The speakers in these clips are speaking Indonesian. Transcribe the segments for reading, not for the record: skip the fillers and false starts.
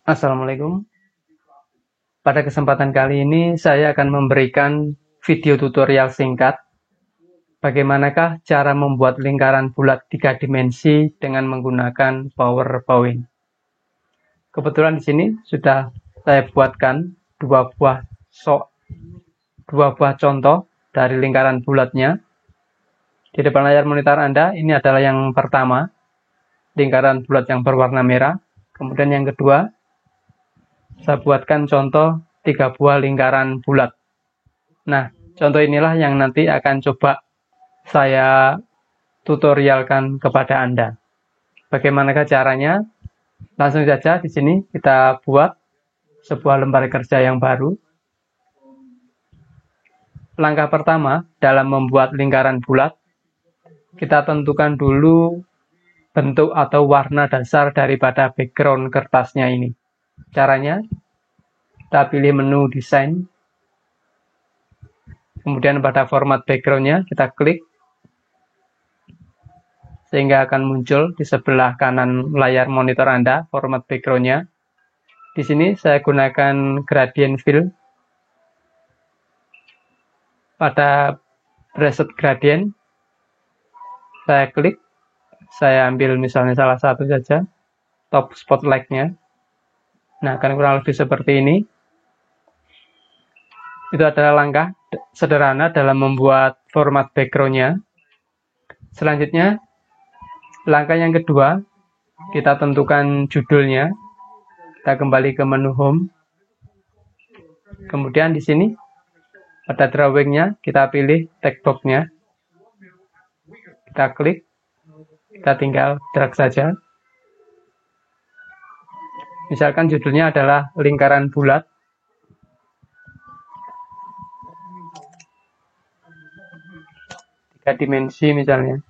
Assalamualaikum. Pada kesempatan kali ini saya akan memberikan video tutorial singkat bagaimanakah cara membuat lingkaran bulat 3 dimensi dengan menggunakan PowerPoint. Kebetulan di sini sudah saya buatkan dua buah contoh dari lingkaran bulatnya. Di depan layar monitor Anda, ini adalah yang pertama, lingkaran bulat yang berwarna merah. Kemudian yang kedua, saya buatkan contoh 3 buah lingkaran bulat. Nah, contoh inilah yang nanti akan coba saya tutorialkan kepada Anda. Bagaimanakah caranya? Langsung saja di sini kita buat sebuah lembar kerja yang baru. Langkah pertama dalam membuat lingkaran bulat, kita tentukan dulu bentuk atau warna dasar daripada background kertasnya ini. Caranya, kita pilih menu desain, kemudian pada format background-nya kita klik, sehingga akan muncul di sebelah kanan layar monitor Anda format background-nya. Di sini saya gunakan gradient fill. Pada preset gradient, saya klik, saya ambil misalnya salah satu saja, top spotlight-nya. Nah, akan kurang lebih seperti ini. Itu adalah langkah sederhana dalam membuat format background-nya. Selanjutnya, langkah yang kedua, kita tentukan judulnya. Kita kembali ke menu home. Kemudian di sini, pada drawing-nya, kita pilih text box-nya. Kita klik, kita tinggal drag saja. Misalkan judulnya adalah lingkaran bulat. Tiga dimensi misalnya.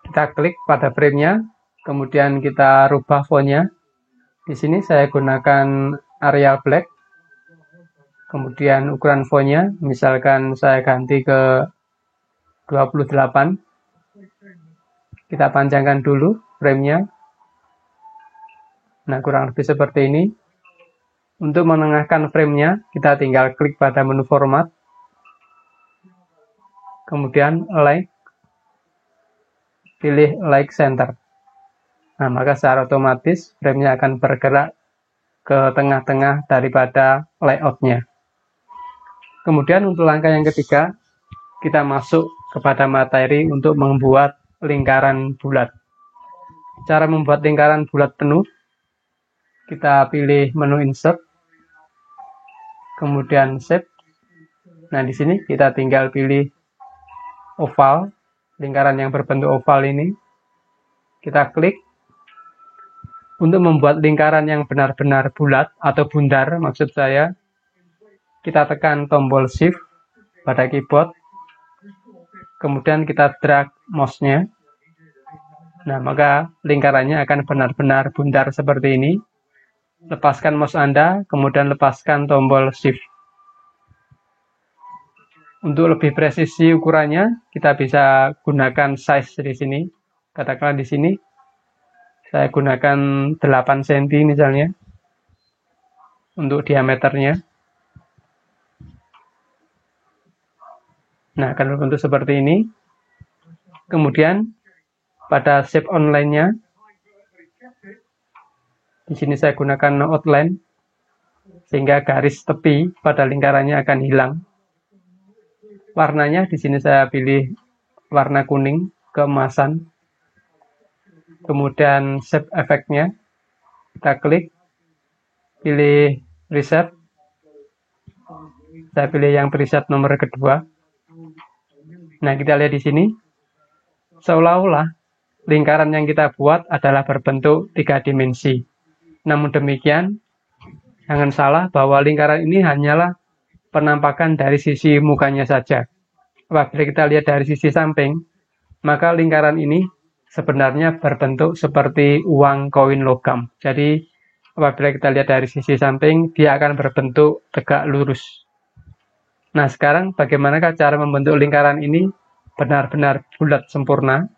Kita klik pada frame-nya, kemudian kita rubah font-nya. Di sini saya gunakan Arial Black. Kemudian ukuran font-nya, misalkan saya ganti ke 28. Kita panjangkan dulu frame-nya. Nah, kurang lebih seperti ini. Untuk menengahkan frame-nya, kita tinggal klik pada menu format. Kemudian align. Pilih like center. Nah, maka secara otomatis frame-nya akan bergerak ke tengah-tengah daripada layout-nya. Kemudian untuk langkah yang ketiga, kita masuk kepada materi untuk membuat lingkaran bulat. Cara membuat lingkaran bulat penuh, kita pilih menu insert, kemudian shape. Nah, di sini kita tinggal pilih oval, lingkaran yang berbentuk oval ini. Kita klik. Untuk membuat lingkaran yang benar-benar bulat atau bundar, maksud saya, kita tekan tombol shift pada keyboard. Kemudian kita drag mouse-nya. Nah, maka lingkarannya akan benar-benar bundar seperti ini. Lepaskan mouse Anda, kemudian lepaskan tombol shift. Untuk lebih presisi ukurannya, kita bisa gunakan size di sini. Katakanlah di sini, saya gunakan 8 cm misalnya, untuk diameternya. Nah, akan berbentuk seperti ini. Kemudian, pada shape online-nya, di sini saya gunakan outline, sehingga garis tepi pada lingkarannya akan hilang. Warnanya di sini saya pilih warna kuning keemasan. Kemudian shape efeknya, kita klik, pilih preset. Saya pilih yang preset nomor kedua. Nah, kita lihat di sini, seolah-olah lingkaran yang kita buat adalah berbentuk 3 dimensi. Namun demikian, jangan salah bahwa lingkaran ini hanyalah penampakan dari sisi mukanya saja. Apabila kita lihat dari sisi samping, maka lingkaran ini sebenarnya berbentuk seperti uang koin logam. Jadi, apabila kita lihat dari sisi samping, dia akan berbentuk tegak lurus. Nah, sekarang bagaimanakah cara membentuk lingkaran ini benar-benar bulat sempurna.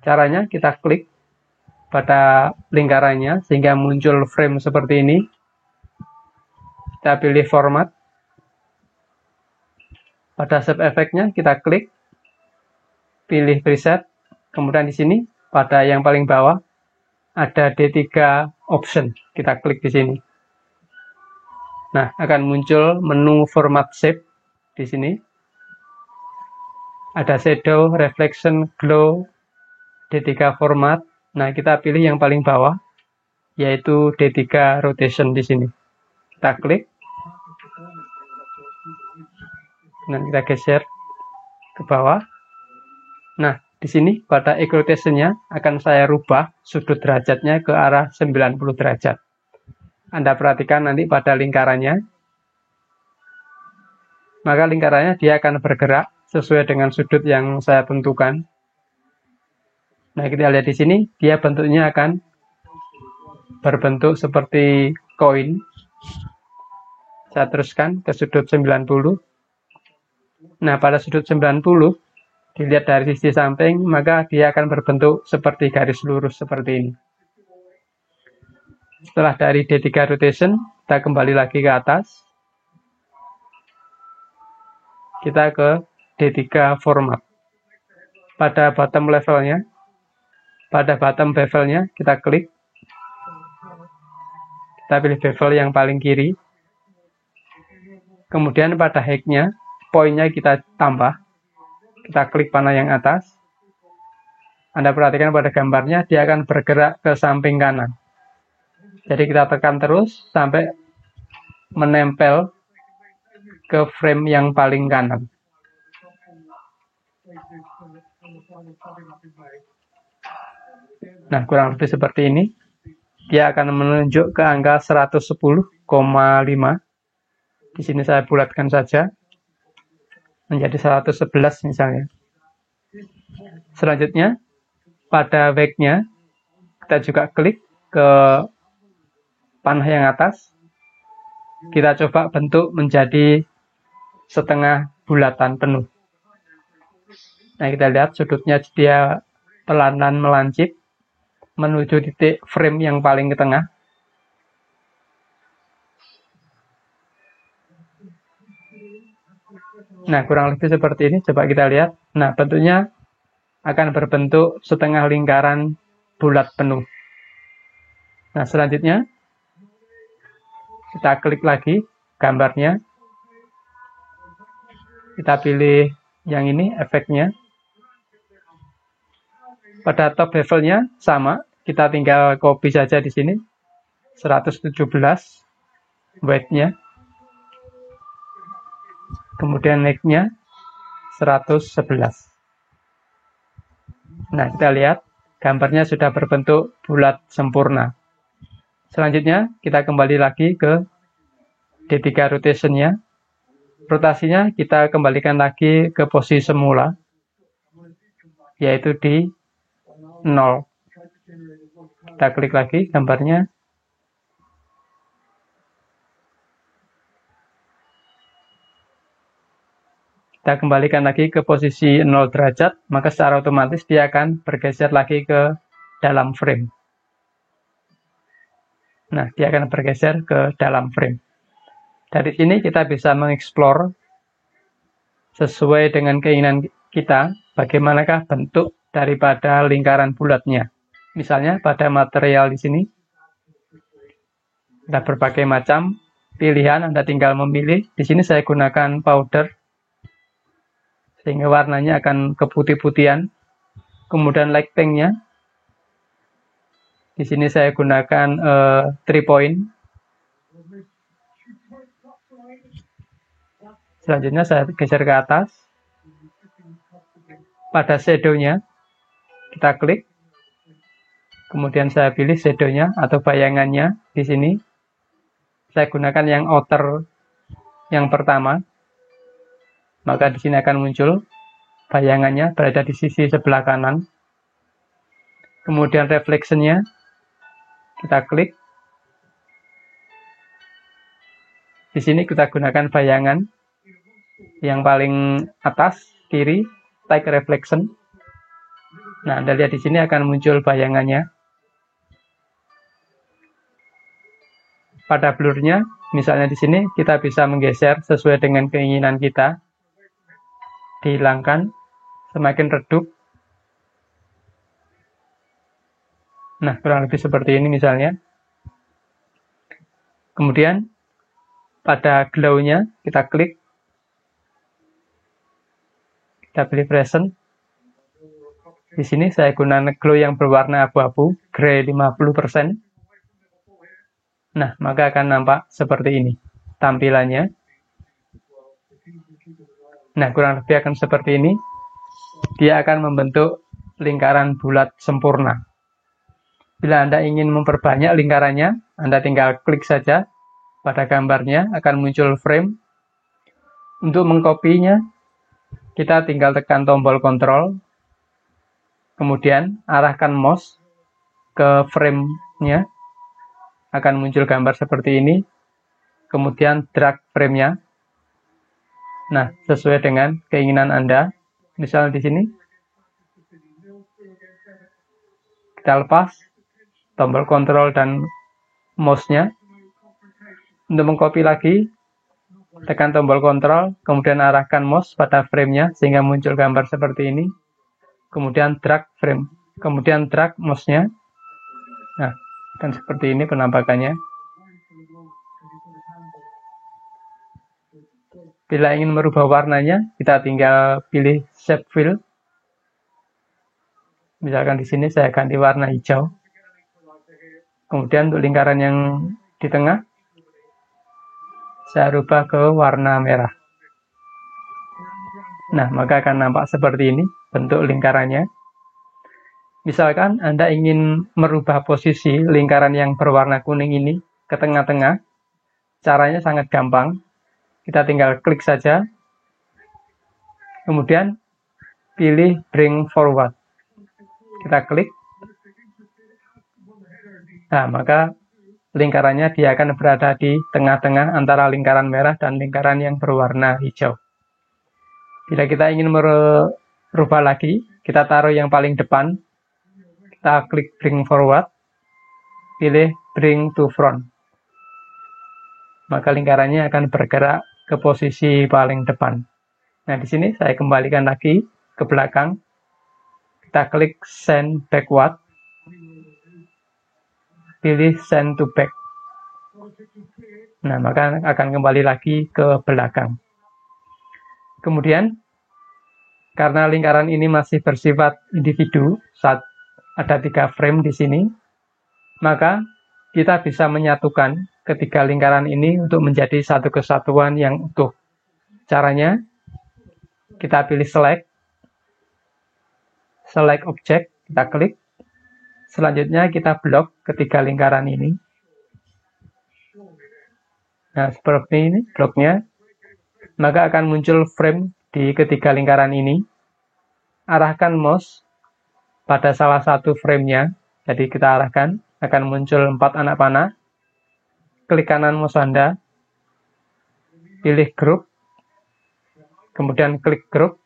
Caranya kita klik pada lingkarannya sehingga muncul frame seperti ini. Kita pilih format. Pada shape efeknya kita klik, pilih preset. Kemudian di sini pada yang paling bawah ada D3 option. Kita klik di sini. Nah, akan muncul menu format shape di sini. Ada shadow, reflection, glow, D3 format. Nah, kita pilih yang paling bawah, yaitu D3 rotation di sini. Kita klik. Nah, kita geser ke bawah. Nah, di sini pada rotation-nya akan saya rubah sudut derajatnya ke arah 90 derajat. Anda perhatikan nanti pada lingkarannya, maka lingkarannya dia akan bergerak sesuai dengan sudut yang saya tentukan. Nah, kita lihat di sini, dia bentuknya akan berbentuk seperti koin. Saya teruskan ke sudut 90. Nah, pada sudut 90, dilihat dari sisi samping, maka dia akan berbentuk seperti garis lurus seperti ini. Setelah dari D3 rotation, kita kembali lagi ke atas. Kita ke D3 format. Pada bottom levelnya, pada bottom bevelnya, kita klik. Kita pilih bevel yang paling kiri. Kemudian pada height-nya, poinnya kita tambah. Kita klik panah yang atas. Anda perhatikan pada gambarnya, dia akan bergerak ke samping kanan. Jadi kita tekan terus sampai menempel ke frame yang paling kanan. Nah, kurang lebih seperti ini. Dia akan menunjuk ke angka 110,5. Di sini saya bulatkan saja. Menjadi 111 misalnya. Selanjutnya, pada wake-nya, kita juga klik ke panah yang atas. Kita coba bentuk menjadi setengah bulatan penuh. Nah, kita lihat sudutnya dia pelan-pelan melancip menuju titik frame yang paling ke tengah. Nah, kurang lebih seperti ini. Coba kita lihat. Nah, bentuknya akan berbentuk setengah lingkaran bulat penuh. Nah, selanjutnya kita klik lagi gambarnya. Kita pilih yang ini, efeknya. Pada top bevelnya sama, kita tinggal copy saja di sini. 117 weight-nya. Kemudian neck-nya 111. Nah, kita lihat gambarnya sudah berbentuk bulat sempurna. Selanjutnya, kita kembali lagi ke D3 rotation-nya. Rotasinya kita kembalikan lagi ke posisi semula, yaitu di 0. Kita klik lagi gambarnya. Kita kembalikan lagi ke posisi 0 derajat, maka secara otomatis dia akan bergeser lagi ke dalam frame. Nah, dia akan bergeser ke dalam frame. Dari sini kita bisa mengeksplor sesuai dengan keinginan kita, bagaimanakah bentuk daripada lingkaran bulatnya. Misalnya pada material di sini, ada berbagai macam pilihan, Anda tinggal memilih. Di sini saya gunakan powder, sehingga warnanya akan keputih-putihan. Kemudian light pink-nya, di sini saya gunakan 3 point. Selanjutnya saya geser ke atas. Pada shadow-nya, kita klik. Kemudian saya pilih shadow-nya atau bayangannya di sini. Saya gunakan yang outer yang pertama. Maka di sini akan muncul bayangannya berada di sisi sebelah kanan. Kemudian reflection-nya, kita klik. Di sini kita gunakan bayangan yang paling atas, kiri. Kita stack reflection. Nah, Anda lihat di sini akan muncul bayangannya. Pada blurnya, misalnya di sini kita bisa menggeser sesuai dengan keinginan kita. Dihilangkan, semakin redup. Nah, kurang lebih seperti ini misalnya. Kemudian, pada glow-nya, kita klik. Kita pilih present. Di sini saya gunakan glow yang berwarna abu-abu, gray 50%. Nah, maka akan nampak seperti ini tampilannya. Nah, kurang lebih akan seperti ini. Dia akan membentuk lingkaran bulat sempurna. Bila Anda ingin memperbanyak lingkarannya, Anda tinggal klik saja pada gambarnya, akan muncul frame. Untuk mengkopinya, kita tinggal tekan tombol kontrol, kemudian arahkan mouse ke frame-nya, akan muncul gambar seperti ini, kemudian drag frame-nya. Nah, sesuai dengan keinginan Anda, misal di sini, kita lepas tombol kontrol dan mouse-nya. Untuk mengcopy lagi, tekan tombol kontrol, kemudian arahkan mouse pada frame-nya, sehingga muncul gambar seperti ini. Kemudian drag frame, kemudian drag mouse-nya. Nah, dan seperti ini penampakannya. Bila ingin merubah warnanya, kita tinggal pilih shape fill. Misalkan di sini saya ganti warna hijau. Kemudian untuk lingkaran yang di tengah, saya rubah ke warna merah. Nah, maka akan nampak seperti ini bentuk lingkarannya. Misalkan Anda ingin merubah posisi lingkaran yang berwarna kuning ini ke tengah-tengah, caranya sangat gampang. Kita tinggal klik saja, kemudian pilih bring forward. Kita klik. Nah, maka lingkarannya dia akan berada di tengah-tengah antara lingkaran merah dan lingkaran yang berwarna hijau. Bila kita ingin merubah lagi, kita taruh yang paling depan. Kita klik bring forward, pilih bring to front. Maka lingkarannya akan bergerak ke posisi paling depan. Nah, di sini saya kembalikan lagi ke belakang. Kita klik send backward, pilih send to back. Nah, maka akan kembali lagi ke belakang. Kemudian, karena lingkaran ini masih bersifat individu, saat ada 3 frame di sini, maka kita bisa menyatukan ketiga lingkaran ini untuk menjadi satu kesatuan yang utuh. Caranya, kita pilih select object, kita klik. Selanjutnya kita blok ketiga lingkaran ini. Nah, seperti ini bloknya. Maka akan muncul frame di ketiga lingkaran ini. Arahkan mouse pada salah satu frame-nya. Jadi kita arahkan, akan muncul 4 anak panah. Klik kanan mouse Anda, pilih group, kemudian klik group.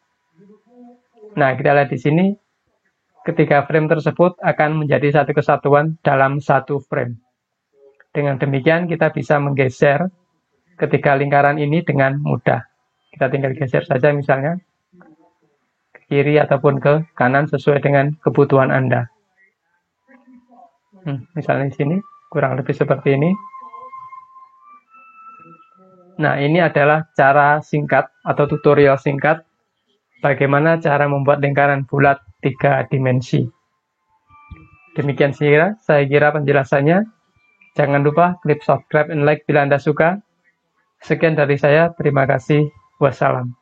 Nah, kita lihat di sini, ketiga frame tersebut akan menjadi satu kesatuan dalam satu frame. Dengan demikian, kita bisa menggeser ketiga lingkaran ini dengan mudah. Kita tinggal geser saja misalnya, ke kiri ataupun ke kanan sesuai dengan kebutuhan Anda. Misalnya di sini, kurang lebih seperti ini. Nah, ini adalah cara singkat atau tutorial singkat bagaimana cara membuat lingkaran bulat 3 dimensi. Demikian saya kira penjelasannya. Jangan lupa klik subscribe dan like bila Anda suka. Sekian dari saya, terima kasih. Wassalam.